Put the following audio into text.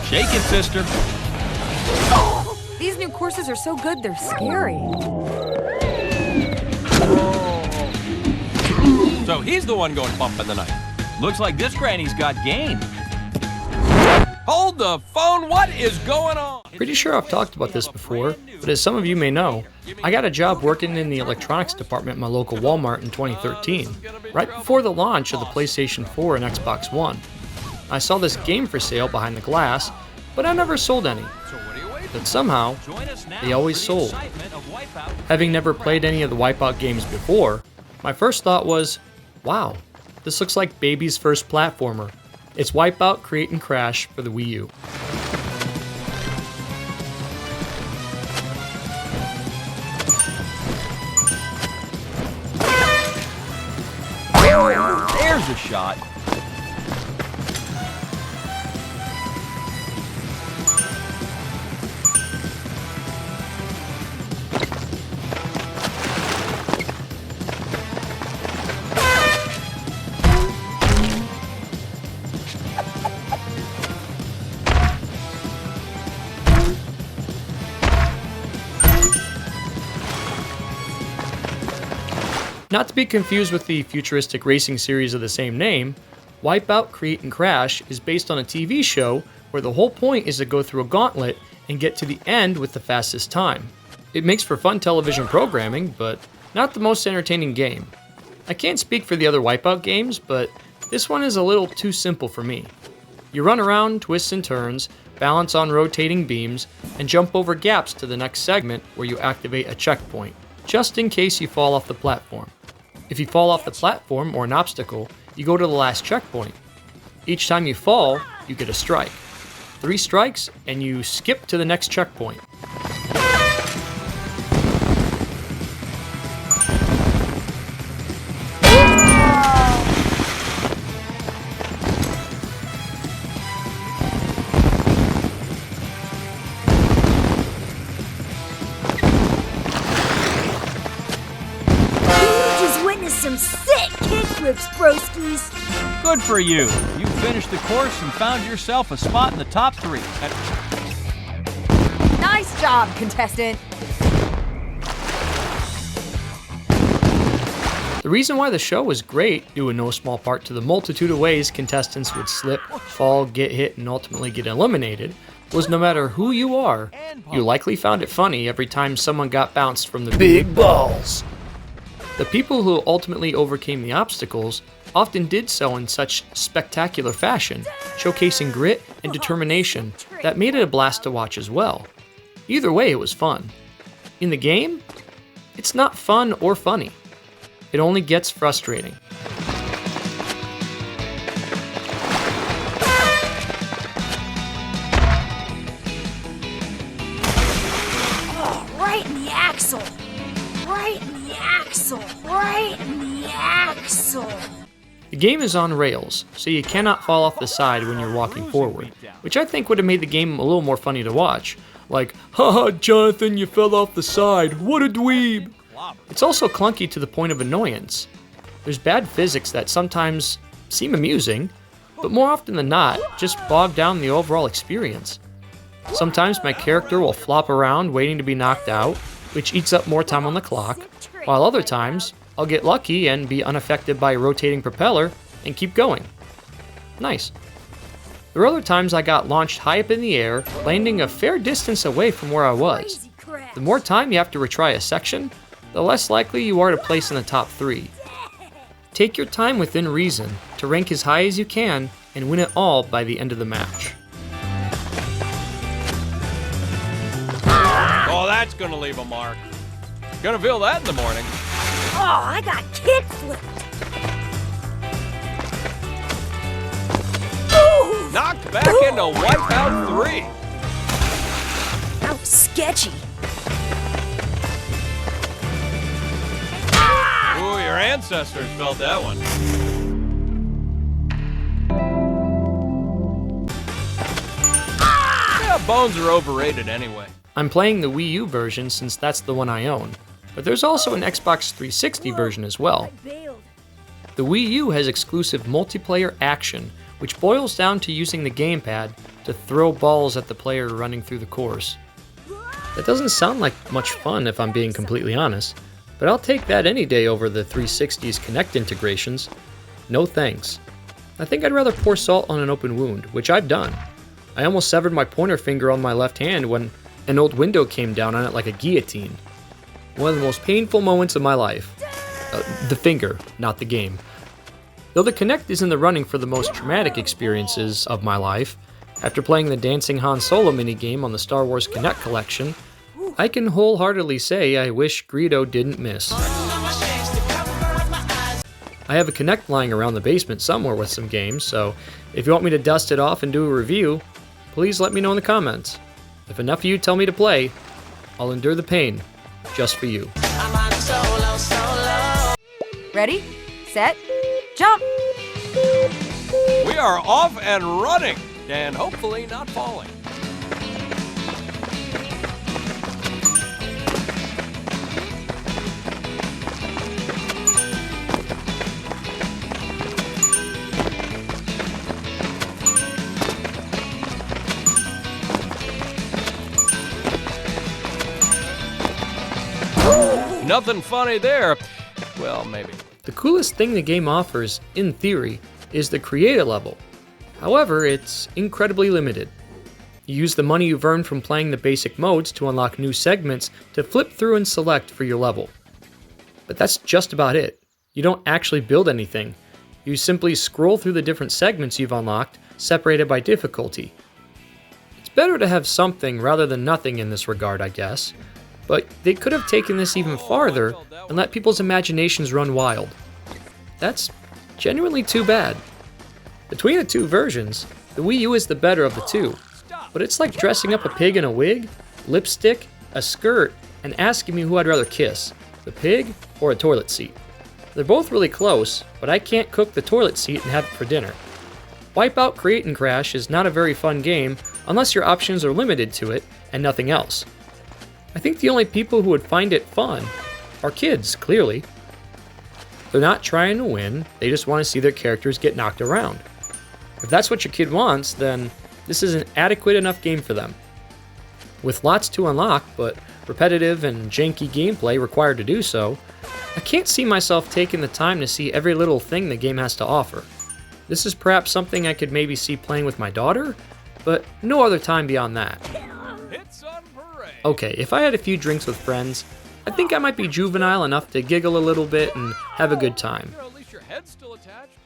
Shake it, sister. These new courses are so good, they're scary. So he's the one going bump in the night. Looks like this granny's got game. Hold the phone, what is going on? Pretty sure I've talked about this before, but as some of you may know, I got a job working in the electronics department at my local Walmart in 2013, right before the launch of the PlayStation 4 and Xbox One. I saw this game for sale behind the glass, but I never sold any. But somehow, they always sold. Having never played any of the Wipeout games before, my first thought was, wow, this looks like baby's first platformer. It's Wipeout, Create and Crash for the Wii U. There's a shot. Not to be confused with the futuristic racing series of the same name, Wipeout, Create and Crash is based on a TV show where the whole point is to go through a gauntlet and get to the end with the fastest time. It makes for fun television programming, but not the most entertaining game. I can't speak for the other Wipeout games, but this one is a little too simple for me. You run around, twists and turns, balance on rotating beams, and jump over gaps to the next segment where you activate a checkpoint, just in case you fall off the platform. If you fall off the platform or an obstacle, you go to the last checkpoint. Each time you fall, you get a strike. 3 strikes, and you skip to the next checkpoint. Some sick kickflips, broskies. Good for you. You finished the course and found yourself a spot in the top 3. Nice job, contestant. The reason why the show was great, due in no small part to the multitude of ways contestants would slip, fall, get hit, and ultimately get eliminated, was no matter who you are, you likely found it funny every time someone got bounced from the big balls. The people who ultimately overcame the obstacles often did so in such spectacular fashion, showcasing grit and determination that made it a blast to watch as well. Either way, it was fun. In the game, it's not fun or funny. It only gets frustrating. Oh, right in the axle. Right in the axle. Right in the axle. The game is on rails, so you cannot fall off the side when you're walking forward, which I think would have made the game a little more funny to watch. Like, haha, Jonathan, you fell off the side, what a dweeb! It's also clunky to the point of annoyance. There's bad physics that sometimes seem amusing, but more often than not, just bog down the overall experience. Sometimes my character will flop around waiting to be knocked out, which eats up more time on the clock, while other times, I'll get lucky and be unaffected by a rotating propeller and keep going. Nice. There were other times I got launched high up in the air, landing a fair distance away from where I was. The more time you have to retry a section, the less likely you are to place in the top 3. Take your time within reason to rank as high as you can and win it all by the end of the match. Oh, that's gonna leave a mark. Gonna feel that in the morning. Oh, I got kickflipped. Ooh. Knocked back into Wipeout 3. That was sketchy. Ooh, your ancestors felt that one. bones are overrated anyway. I'm playing the Wii U version since that's the one I own, but there's also an Xbox 360 version as well. The Wii U has exclusive multiplayer action, which boils down to using the gamepad to throw balls at the player running through the course. That doesn't sound like much fun if I'm being completely honest, but I'll take that any day over the 360's Kinect integrations. No thanks. I think I'd rather pour salt on an open wound, which I've done. I almost severed my pointer finger on my left hand when an old window came down on it like a guillotine. One of the most painful moments of my life. The finger, not the game. Though the Kinect is in the running for the most traumatic experiences of my life, after playing the Dancing Han Solo minigame on the Star Wars Kinect collection, I can wholeheartedly say I wish Greedo didn't miss. I have a Kinect lying around the basement somewhere with some games, so if you want me to dust it off and do a review, please let me know in the comments. If enough of you tell me to play, I'll endure the pain, just for you. Ready, set, jump! We are off and running, and hopefully not falling. Nothing funny there. Well, maybe. The coolest thing the game offers, in theory, is the creator level. However, it's incredibly limited. You use the money you've earned from playing the basic modes to unlock new segments to flip through and select for your level. But that's just about it. You don't actually build anything. You simply scroll through the different segments you've unlocked, separated by difficulty. It's better to have something rather than nothing in this regard, I guess. But they could have taken this even farther and let people's imaginations run wild. That's genuinely too bad. Between the two versions, the Wii U is the better of the two, but it's like dressing up a pig in a wig, lipstick, a skirt, and asking me who I'd rather kiss, the pig or a toilet seat. They're both really close, but I can't cook the toilet seat and have it for dinner. Wipeout Create and Crash is not a very fun game unless your options are limited to it and nothing else. I think the only people who would find it fun are kids, clearly. They're not trying to win, they just want to see their characters get knocked around. If that's what your kid wants, then this is an adequate enough game for them. With lots to unlock, but repetitive and janky gameplay required to do so, I can't see myself taking the time to see every little thing the game has to offer. This is perhaps something I could maybe see playing with my daughter, but no other time beyond that. Okay, if I had a few drinks with friends, I think I might be juvenile enough to giggle a little bit and have a good time. At least your head's still attached.